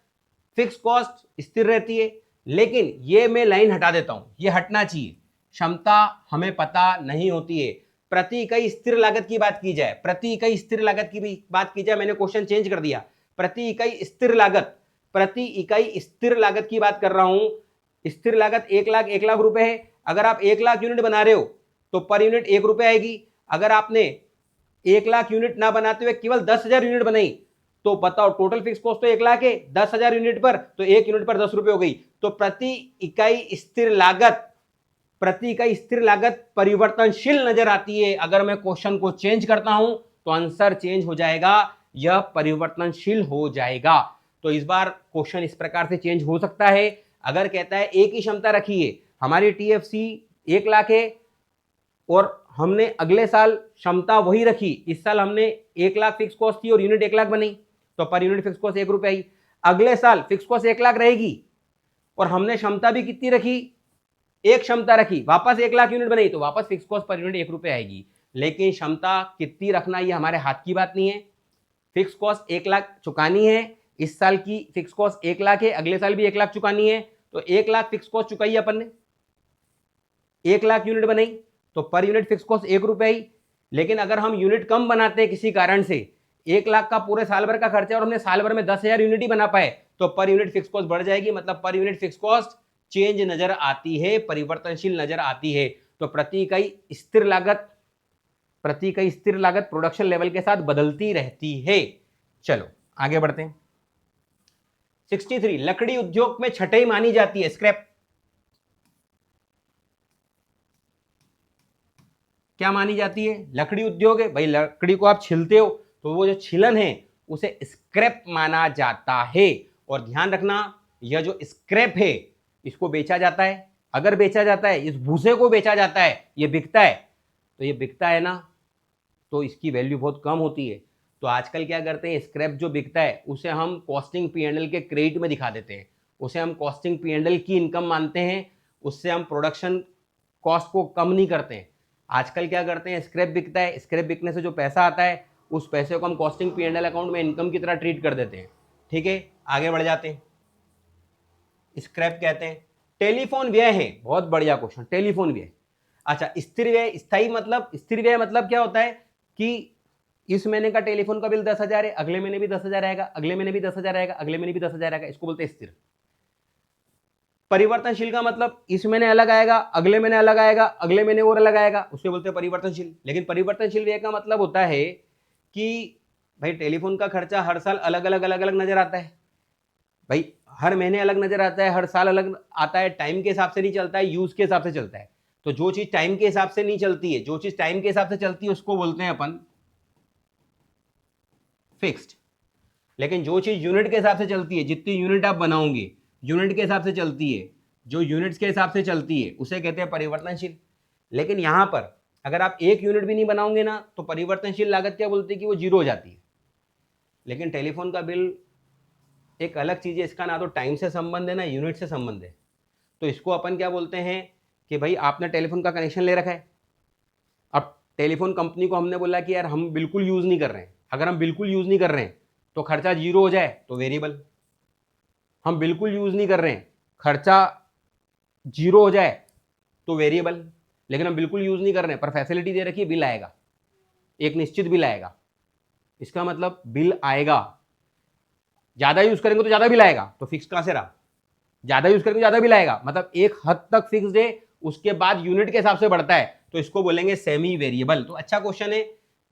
फिक्स कॉस्ट स्थिर रहती है। लेकिन ये मैं लाइन हटा देता हूं, ये हटना चाहिए। क्षमता हमें पता नहीं होती है। प्रति इकाई स्थिर लागत की बात की जाए, प्रति इकाई स्थिर लागत की भी बात की जाए, मैंने क्वेश्चन चेंज कर दिया। प्रति इकाई स्थिर लागत, प्रति इकाई स्थिर लागत की बात कर रहा हूं। स्थिर लागत 1 लाख, 1 लाख रुपए है। अगर आप 1 लाख यूनिट बना रहे हो तो पर यूनिट 1 रुपए आएगी। अगर आपने 1 लाख यूनिट ना बनाते हुए केवल 10,000 यूनिट बनाई, तो बताओ टोटल फिक्स कॉस्ट तो 1 लाख है, 10,000 यूनिट पर, तो 1 यूनिट पर 10 रुपए हो गई। तो प्रति इकाई स्थिर लागत, प्रति इकाई स्थिर लागत परिवर्तनशील नजर आती है। अगर मैं क्वेश्चन को चेंज करता हूं तो आंसर चेंज हो जाएगा, यह परिवर्तनशील हो जाएगा। तो इस बार क्वेश्चन इस प्रकार से चेंज हो सकता है। अगर कहता है एक ही क्षमता रखी है, हमारी टीएफसी 1 लाख है और हमने अगले साल क्षमता वही रखी, इस साल हमने 1 लाख फिक्स कॉस्ट थी और यूनिट 1 लाख बनी, तो पर यूनिट फिक्स कॉस्ट 1 रुपए आई। अगले साल फिक्स कॉस्ट 1 लाख रहेगी और हमने क्षमता भी कितनी रखी, एक क्षमता रखी, वापस 1 लाख यूनिट बनाई, तो वापस फिक्स कॉस्ट पर यूनिट 1 रुपए आएगी। लेकिन क्षमता कितनी रखना ये हमारे हाथ की बात नहीं है। फिक्स कॉस्ट 1 लाख चुकानी है, इस साल की फिक्स कॉस्ट 1 लाख है, अगले साल भी 1 लाख चुकानी है, तो 1 लाख फिक्स कॉस्ट चुकाई अपन ने, 1 लाख यूनिट बनाई, तो पर यूनिट फिक्स कॉस्ट 1 रुपए आई। लेकिन अगर हम यूनिट कम बनाते हैं किसी कारण से, 1 लाख का पूरे साल भर का खर्चा और हमने साल भर में 10,000 यूनिट ही बना पाए, तो पर यूनिट फिक्स कॉस्ट बढ़ जाएगी। मतलब per unit fix cost change नजर आती है, परिवर्तनशील नजर आती है। तो प्रति इकाई स्थिर लागत, प्रति इकाई स्थिर लागत प्रोडक्शन लेवल के साथ बदलती रहती है। चलो आगे बढ़ते हैं। 63, लकड़ी उद्योग में छटाई मानी जाती है स्क्रैप। क्या मानी जाती है? लकड़ी उद्योग है भाई, लकड़ी को आप छिलते हो तो वो जो छिलन है उसे स्क्रैप माना जाता है। और ध्यान रखना, यह जो स्क्रैप है इसको बेचा जाता है। अगर बेचा जाता है, इस भूसे को बेचा जाता है, ये बिकता है, तो ये बिकता है ना, तो इसकी वैल्यू बहुत कम होती है। तो आजकल क्या करते हैं, स्क्रैप जो बिकता है उसे हम कॉस्टिंग P&L के क्रेडिट में दिखा देते हैं, उसे हम कॉस्टिंग P&L की इनकम मानते हैं, उससे हम प्रोडक्शन कॉस्ट को कम नहीं करते हैं। आजकल क्या करते हैं, स्क्रैप बिकता है, स्क्रैप बिकने से जो पैसा आता है उस पैसे को हम कॉस्टिंग P&L अकाउंट में इनकम की तरह ट्रीट कर देते हैं। ठीक है, आगे बढ़ जाते हैं। स्क्रैप कहते हैं। टेलीफोन व्यय है, बहुत बढ़िया क्वेश्चन, टेलीफोन व्यय। अच्छा, स्थिर व्यय, स्थायी मतलब, स्थिर व्यय मतलब क्या होता है कि इस महीने का टेलीफोन का बिल 10,000 है, अगले महीने भी 10,000 आएगा, अगले महीने भी 10,000 आएगा, अगले महीने भी 10,000 आएगा, इसको बोलते हैं स्थिर। परिवर्तनशील का मतलब इस महीने अलग आएगा, अगले महीने अलग आएगा, अगले महीने और अलग आएगा, उसको बोलते हैं परिवर्तनशील। लेकिन परिवर्तनशील व्यय का मतलब होता है कि भाई टेलीफोन का खर्चा हर साल अलग अलग नजर आता है, भाई हर महीने अलग नजर आता है, हर साल अलग आता है, टाइम के हिसाब से नहीं चलता है, यूज के हिसाब से चलता है। तो जो चीज टाइम के हिसाब से नहीं चलती है, जो चीज टाइम के हिसाब से चलती है उसको बोलते हैं अपन फिक्स्ड। लेकिन जो चीज यूनिट के हिसाब से चलती है, जितनी यूनिट आप बनाओगे यूनिट के हिसाब से चलती है, जो यूनिट्स के हिसाब से चलती है उसे कहते हैं परिवर्तनशील। लेकिन यहां पर अगर आप एक यूनिट भी नहीं बनाओगे ना तो परिवर्तनशील लागत क्या बोलती है कि वो जीरो हो जाती है। लेकिन टेलीफोन का बिल एक अलग चीज है, इसका ना तो टाइम से संबंध है ना यूनिट से संबंध है। तो इसको अपन क्या बोलते हैं कि भाई आपने टेलीफोन का कनेक्शन ले रखा है, अब टेलीफोन कंपनी को हमने बोला कि यार हम बिल्कुल यूज नहीं कर रहे हैं, अगर हम बिल्कुल यूज नहीं कर रहे हैं तो खर्चा जीरो हो जाए तो वेरिएबल, हम बिल्कुल यूज नहीं कर रहे हैं खर्चा जीरो हो जाए तो वेरिएबल, लेकिन हम बिल्कुल यूज नहीं कर रहे हैं पर फैसिलिटी दे रखी है, बिल आएगा, एक निश्चित बिल आएगा। इसका मतलब बिल आएगा, ज्यादा यूज करेंगे तो ज्यादा बिल आएगा, तो फिक्स कहां से रहा, ज्यादा यूज करेंगे ज्यादा बिल आएगा, मतलब एक हद तक फिक्स्ड है, उसके बाद यूनिट के हिसाब से बढ़ता है, तो इसको बोलेंगे सेमी वेरिएबल। तो अच्छा क्वेश्चन है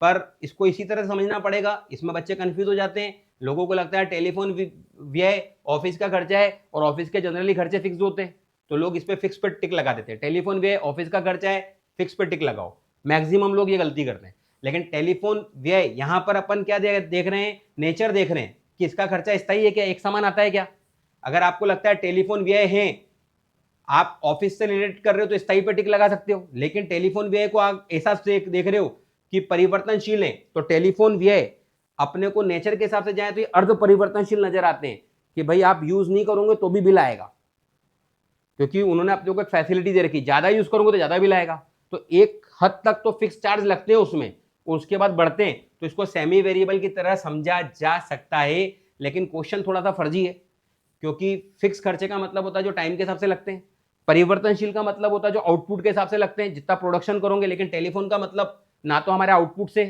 पर इसको इसी तरह समझना पड़ेगा, इसमें बच्चे कंफ्यूज हो जाते हैं, लोगों को लगता है टेलीफोन व्यय ऑफिस का खर्चा है और ऑफिस के जनरली खर्चे फिक्स होते हैं, तो लोग इस पे फिक्स पर टिक लगा देते हैं, टेलीफोन व्यय ऑफिस का खर्चा है फिक्स पर टिक लगाओ, मैक्सिमम लोग ये गलती करते हैं। लेकिन टेलीफोन व्यय यहां पर अपन क्या देख रहे हैं, नेचर देख रहे हैं कि इसका खर्चा स्थायी है क्या, एक समान आता है क्या। अगर आपको लगता है टेलीफोन व्यय है, आप ऑफिस से रिलेट कर रहे हो तो स्थायी पे टिक लगा सकते हो, लेकिन टेलीफोन व्यय को आप ऐसा देख रहे हो कि परिवर्तनशील है, तो टेलीफोन व्यय अपने को नेचर के हिसाब से जाए तो ये अर्ध परिवर्तनशील नजर आते हैं कि भाई आप यूज नहीं करोगे तो भी बिल आएगा, क्योंकि उन्होंने अपने को एक फैसिलिटी दे रखी, ज्यादा यूज करोगे तो ज्यादा बिल आएगा। तो एक हद तक तो फिक्स चार्ज लगते हैं उसमें, उसके बाद बढ़ते हैं, तो इसको सेमी वेरिएबल की तरह समझा जा सकता है। लेकिन क्वेश्चन थोड़ा सा फर्जी है, क्योंकि फिक्स खर्चे का मतलब होता है जो टाइम के हिसाब से लगते हैं, परिवर्तनशील का मतलब होता है जो आउटपुट के हिसाब से लगते हैं, जितना प्रोडक्शन करोगे। लेकिन टेलीफोन का मतलब ना तो हमारे आउटपुट से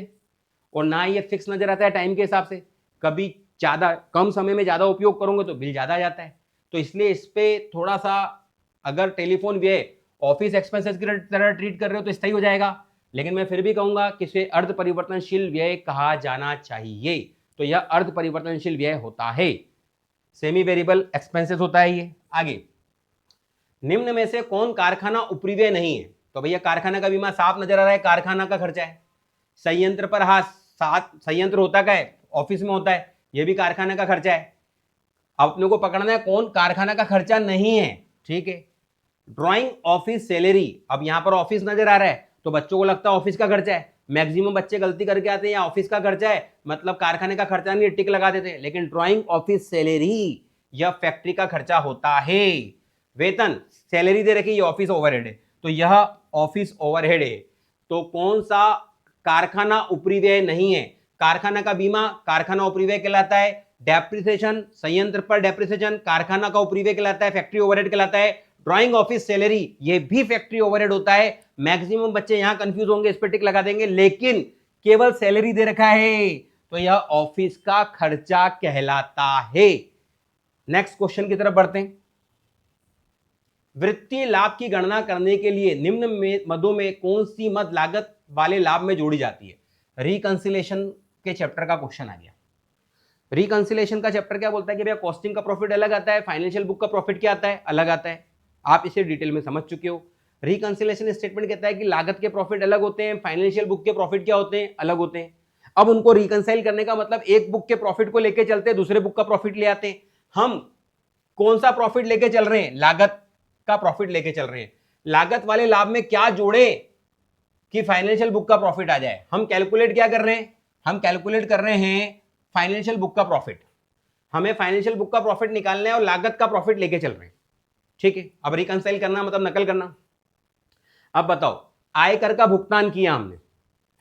और ना ये फिक्स नजर आता है टाइम के हिसाब से, कभी ज्यादा कम समय में ज्यादा उपयोग करोगे तो बिल ज्यादा आ जाता है। तो इसलिए इस पे थोड़ा सा, अगर टेलीफोन व्यय ऑफिस एक्सपेंसेस की तरह ट्रीट कर रहे हो तो स्थायी हो जाएगा, लेकिन मैं फिर भी कहूंगा कि इसे अर्ध परिवर्तनशील व्यय कहा जाना चाहिए। तो यह अर्ध परिवर्तनशील व्यय होता है, सेमी वेरिएबल एक्सपेंसेस होता है ये। आगे, निम्न में से कौन कारखाना उपरिव्यय नहीं है। तो भैया कारखाना का बीमा साफ नजर आ रहा है, कारखाना का खर्चा है। संयंत्र पर हाँ, संयंत्र होता क्या है, ऑफिस में होता है, यह भी कारखाना का खर्चा है। अपने को पकड़ना है कौन कारखाना का खर्चा नहीं है, ठीक है। ड्राइंग ऑफिस सैलरी, अब यहां पर ऑफिस नजर आ रहा है तो बच्चों को लगता है ऑफिस का खर्चा है, मैक्सिमम बच्चे गलती करके आते हैं, या ऑफिस का खर्चा है मतलब कारखाने का खर्चा नहीं, टिक लगा देते हैं। लेकिन ड्राइंग ऑफिस सैलरी यह फैक्ट्री का खर्चा होता है। वेतन सैलरी दे रखी, ये ऑफिस ओवरहेड है, तो यह ऑफिस ओवरहेड है। तो कौन सा कारखाना उपरिव्यय नहीं है, कारखाना का बीमा कारखाना उपरिव्यय कहलाता है, डेप्रिसिएशन संयंत्र पर डेप्रिसिएशन कारखाना का उपरिव्यय कहलाता है, फैक्ट्री ओवरहेड कहलाता है। ड्राइंग ऑफिस सैलरी ये भी फैक्ट्री ओवरहेड होता है। मैक्सिमम बच्चे यहां कंफ्यूज होंगे, इस पर टिक लगा देंगे, लेकिन केवल सैलरी दे रखा है तो यह ऑफिस का खर्चा कहलाता है। नेक्स्ट क्वेश्चन की तरफ बढ़ते हैं। वित्तीय लाभ की गणना करने के लिए निम्न मदों में कौन सी मद लागत वाले लाभ में जोड़ी जाती है। रिकंसिलेशन के चैप्टर का क्वेश्चन आ गया। रिकंसिलेशन का चैप्टर क्या बोलता है कि भैया कॉस्टिंग का प्रॉफिट अलग आता है, फाइनेंशियल बुक का प्रॉफिट क्या आता है, अलग आता है। आप इसे डिटेल में समझ चुके हो। रिकंसिलेशन स्टेटमेंट कहता है कि लागत के प्रॉफिट अलग होते हैं, फाइनेंशियल बुक के प्रॉफिट क्या होते हैं, अलग होते हैं। अब उनको रिकंसाइल करने का मतलब एक बुक के प्रॉफिट को लेके चलते हैं, दूसरे बुक का प्रॉफिट ले आते हैं। हम कौन सा प्रॉफिट लेके चल रहे हैं, लागत का प्रॉफिट लेके चल रहे हैं। लागत वाले लाभ में क्या जोड़े कि फाइनेंशियल बुक का प्रॉफिट आ जाए। हम कैलकुलेट क्या कर रहे हैं, हम कैलकुलेट कर रहे हैं फाइनेंशियल बुक का प्रॉफिट। हमें फाइनेंशियल बुक का प्रॉफिट निकालना है और लागत का प्रॉफिट लेके चल रहे हैं, ठीक है। अब रिकंसाइल करना मतलब नकल करना। अब बताओ, आयकर का भुगतान किया हमने,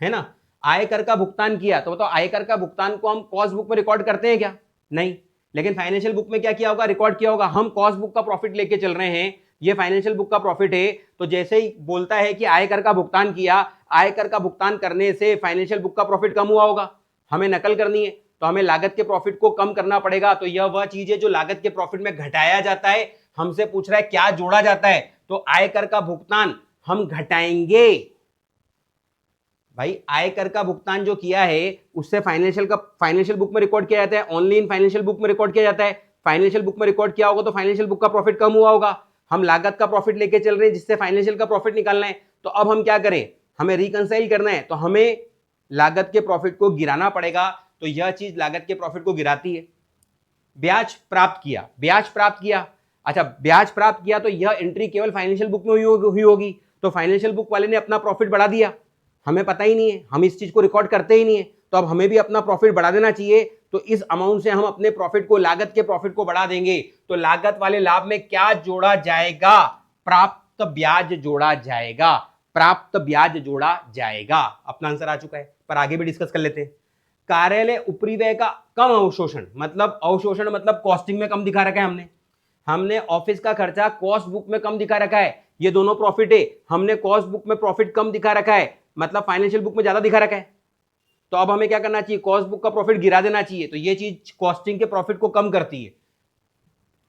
है ना, आयकर का भुगतान किया, तो बताओ आयकर का भुगतान को हम कॉस्ट बुक में रिकॉर्ड करते हैं क्या, नहीं। लेकिन फाइनेंशियल बुक में क्या किया होगा, रिकॉर्ड किया होगा। हम कॉस्ट बुक का प्रॉफिट लेके चल रहे हैं, ये फाइनेंशियल बुक का प्रॉफिट है। तो जैसे ही बोलता है कि आयकर का भुगतान किया, आयकर का भुगतान करने से फाइनेंशियल बुक का प्रॉफिट कम हुआ होगा, हमें नकल करनी है तो हमें लागत के प्रॉफिट को कम करना पड़ेगा। तो यह वह चीज है जो लागत के प्रॉफिट में घटाया जाता है। हमसे पूछ रहा है क्या जोड़ा जाता है, तो आयकर का भुगतान हम घटाएंगे। भाई आयकर का भुगतान जो किया है उससे फाइनेंशियल बुक में रिकॉर्ड किया जाता है, ओनली इन फाइनेंशियल बुक में रिकॉर्ड किया जाता है। फाइनेंशियल बुक में रिकॉर्ड किया होगा तो फाइनेंशियल बुक का प्रॉफिट कम हुआ होगा। हम लागत का प्रॉफिट लेके चल रहे हैं जिससे फाइनेंशियल का प्रॉफिट निकालना है। तो अब हम क्या करें, हमें रिकंसाइल करना है, तो हमें लागत के प्रॉफिट को गिराना पड़ेगा। तो यह चीज लागत के प्रॉफिट को गिराती है। ब्याज प्राप्त किया, ब्याज प्राप्त किया, अच्छा ब्याज प्राप्त किया तो यह एंट्री केवल फाइनेंशियल बुक में हुई होगी। तो फाइनेंशियल बुक वाले ने अपना प्रॉफिट बढ़ा दिया, हमें पता ही नहीं है, हम इस चीज को रिकॉर्ड करते ही नहीं है। तो अब हमें भी अपना प्रॉफिट बढ़ा देना चाहिए। तो इस अमाउंट से हम अपने प्रॉफिट को, लागत के प्रॉफिट को बढ़ा देंगे। तो लागत वाले लाभ में क्या जोड़ा जाएगा, प्राप्त ब्याज जोड़ा जाएगा, प्राप्त ब्याज जोड़ा जाएगा। अपना आंसर आ चुका है, पर आगे भी डिस्कस कर लेते हैं। कार्यालय उपरिव्यय का कम अवशोषण, मतलब अवशोषण मतलब कॉस्टिंग में कम दिखा रखा है। हमने ऑफिस का खर्चा कॉस्ट बुक में कम दिखा रखा है, ये दोनों प्रॉफिट है। हमने कॉस्ट बुक में प्रॉफिट कम दिखा रखा है, मतलब फाइनेंशियल बुक में ज्यादा दिखा रखा है। तो अब हमें क्या करना चाहिए, कॉस्ट बुक का प्रॉफिट गिरा देना चाहिए। तो ये चीज कॉस्टिंग के प्रॉफिट को कम करती है।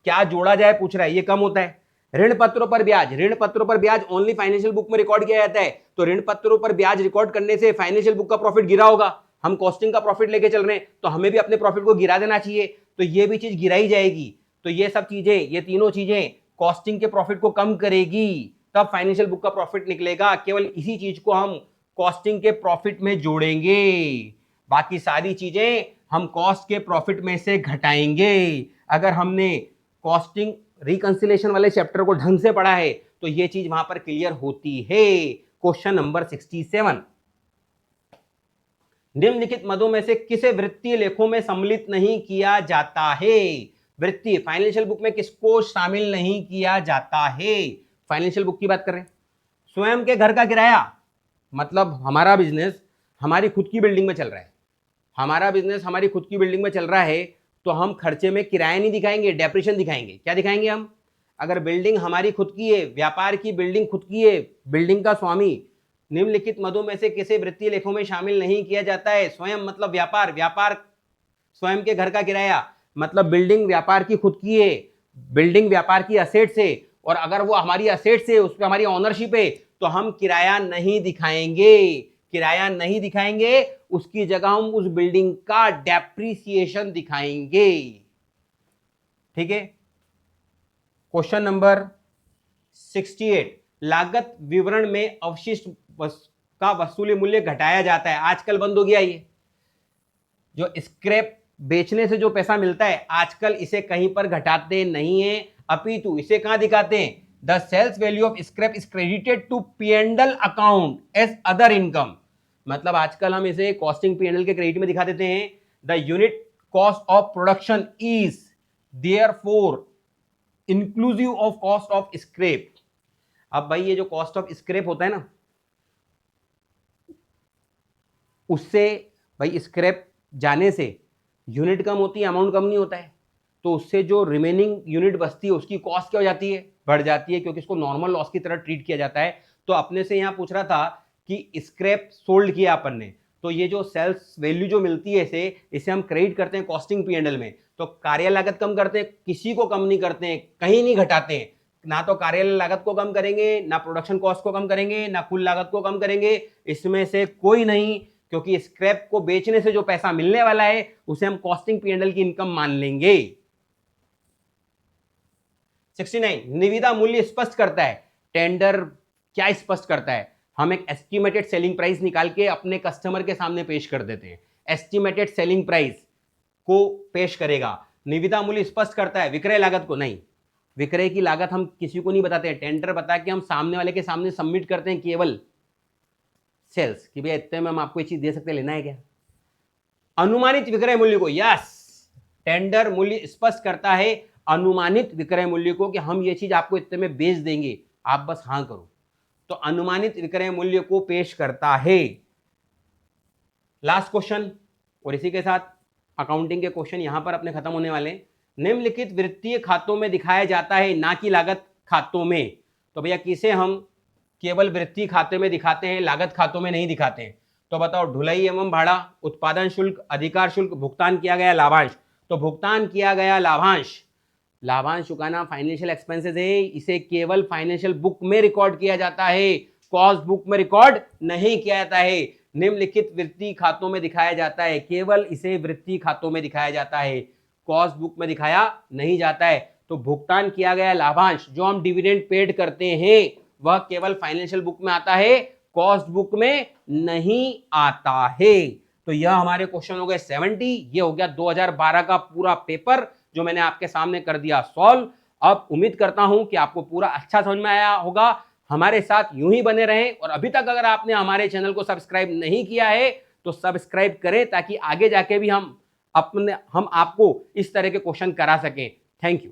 क्या जोड़ा जाए पूछ रहा है, ये कम होता है। ऋण पत्रों पर ब्याज, ऋण पत्रों पर ब्याज ओनली फाइनेंशियल बुक में रिकॉर्ड किया जाता है। तो ऋण पत्रों पर ब्याज रिकॉर्ड करने से फाइनेंशियल बुक का प्रॉफिट गिरा होगा। हम कॉस्टिंग का प्रॉफिट लेके चल रहे हैं तो हमें भी अपने प्रॉफिट को गिरा देना चाहिए। तो ये भी चीज गिराई जाएगी। तो ये सब चीजें, ये तीनों चीजें कॉस्टिंग के प्रॉफिट को कम करेगी, तब फाइनेंशियल बुक का प्रॉफिट निकलेगा। केवल इसी चीज को हम कॉस्टिंग के प्रॉफिट में जोड़ेंगे, बाकी सारी चीजें हम कॉस्ट के प्रॉफिट में से घटाएंगे। अगर हमने कॉस्टिंग रिकंसिलेशन वाले चैप्टर को ढंग से पढ़ा है तो ये चीज वहां पर क्लियर होती है। क्वेश्चन नंबर 67, निम्नलिखित मदों में से किसे वित्तीय लेखों में सम्मिलित नहीं किया जाता है। वित्तीय फाइनेंशियल बुक में किसको शामिल नहीं किया जाता है, फाइनेंशियल बुक की बात कर रहे हैं। स्वयं के घर का किराया, मतलब हमारा बिजनेस हमारी खुद की बिल्डिंग में चल रहा है, हमारा बिजनेस हमारी खुद की बिल्डिंग में चल रहा है, तो हम खर्चे में किराया नहीं दिखाएंगे, डेप्रिसिएशन दिखाएंगे। क्या दिखाएंगे हम, अगर बिल्डिंग हमारी खुद की है, व्यापार की बिल्डिंग खुद की है, बिल्डिंग का स्वामी, निम्नलिखित मदों में से किसे वित्तीय लेखों में शामिल नहीं किया जाता है। स्वयं मतलब व्यापार, व्यापार स्वयं के घर का किराया, मतलब बिल्डिंग व्यापार की खुद की है, बिल्डिंग व्यापार की असेट्स है, और अगर वो हमारी असेट्स है, उस पर हमारी ऑनरशिप है, तो हम किराया नहीं दिखाएंगे, किराया नहीं दिखाएंगे। उसकी जगह हम उस बिल्डिंग का डेप्रिसिएशन दिखाएंगे। ठीक है। क्वेश्चन नंबर 68, लागत विवरण में अवशिष्ट का वसूली मूल्य घटाया जाता है। आजकल बंद हो गया ये, जो स्क्रैप बेचने से जो पैसा मिलता है आजकल इसे कहीं पर घटाते नहीं है, अपितु इसे कहां दिखाते हैं, the sales value of scrap is credited to P&L account as other income. मतलब आजकल हम इसे कॉस्टिंग P&L के क्रेडिट में दिखा देते हैं। The unit cost of production is therefore inclusive of cost of scrap. अब भाई ये जो कॉस्ट ऑफ स्क्रैप होता है ना, उससे भाई स्क्रैप जाने से यूनिट कम होती है, अमाउंट कम नहीं होता है। तो उससे जो रिमेनिंग यूनिट बचती है उसकी कॉस्ट क्या हो जाती है, बढ़ जाती है, क्योंकि इसको नॉर्मल लॉस की तरह ट्रीट किया जाता है। तो अपने से यहां पूछ रहा था कि स्क्रैप सोल्ड किया अपन ने, तो ये जो सेल्स वैल्यू जो मिलती है इसे हम क्रेडिट करते हैं कॉस्टिंग P&L में। तो कार्य लागत कम करते हैं, किसी को कम नहीं करते हैं, कहीं नहीं घटाते हैं। ना तो कार्यालय लागत को कम करेंगे, ना प्रोडक्शन कॉस्ट को कम करेंगे, ना कुल लागत को कम करेंगे, इसमें से कोई नहीं, क्योंकि स्क्रैप को बेचने से जो पैसा मिलने वाला है उसे हम कॉस्टिंग P&L की इनकम मान लेंगे। 69, निविदा मूल्य स्पष्ट करता है। टेंडर क्या स्पष्ट करता है, हम एक एस्टिमेटेड सेलिंग प्राइस निकाल के अपने कस्टमर के सामने पेश कर देते हैं। एस्टिमेटेड सेलिंग प्राइस को पेश करेगा। निविदा मूल्य स्पष्ट करता है, विक्रय लागत को नहीं। विक्रय की लागत हम किसी को नहीं बताते हैं, टेंडर बता के हम सामने वाले के सामने सबमिट करते हैं केवल सेल्स कि भैया इतने में हम आपको ये चीज दे सकते हैं, लेना है क्या। अनुमानित विक्रय मूल्य को, यस, टेंडर मूल्य स्पष्ट करता है अनुमानित विक्रय मूल्य को कि हम ये चीज आपको इतने में बेच देंगे, आप बस हां करो। तो अनुमानित विक्रय मूल्य को पेश करता है। लास्ट क्वेश्चन, और इसी के साथ अकाउंटिंग के क्वेश्चन यहां पर अपने खत्म होने वाले हैं। निम्नलिखित वित्तीय खातों में दिखाया जाता है, ना कि लागत खातों में। तो भैया किसे हम केवल वृत्ति खाते में दिखाते हैं, लागत खातों में नहीं दिखाते हैं? तो बताओ, ढुलाई एवं भाड़ा, उत्पादन शुल्क, अधिकार शुल्क, भुगतान किया गया लाभांश। तो भुगतान किया गया लाभांश, लाभांश चुकाना फाइनेंशियल एक्सपेंसेस है, इसे केवल फाइनेंशियल बुक में रिकॉर्ड किया जाता है, कॉस्ट बुक में रिकॉर्ड नहीं किया जाता है। निम्नलिखित वृत्ति खातों में दिखाया जाता है, केवल इसे वृत्ति खातों में दिखाया जाता है, कॉस्ट बुक में दिखाया नहीं जाता है। तो भुगतान किया गया लाभांश जो हम डिविडेंड पेड करते हैं वह केवल फाइनेंशियल बुक में आता है, कॉस्ट बुक में नहीं आता है। तो यह हमारे क्वेश्चन हो गए 70। ये हो गया 2012 का पूरा पेपर जो मैंने आपके सामने कर दिया सॉल्व। अब उम्मीद करता हूं कि आपको पूरा अच्छा समझ में आया होगा। हमारे साथ यूं ही बने रहें, और अभी तक अगर आपने हमारे चैनल को सब्सक्राइब नहीं किया है तो सब्सक्राइब करें, ताकि आगे जाके भी हम आपको इस तरह के क्वेश्चन करा सकें। Thank you.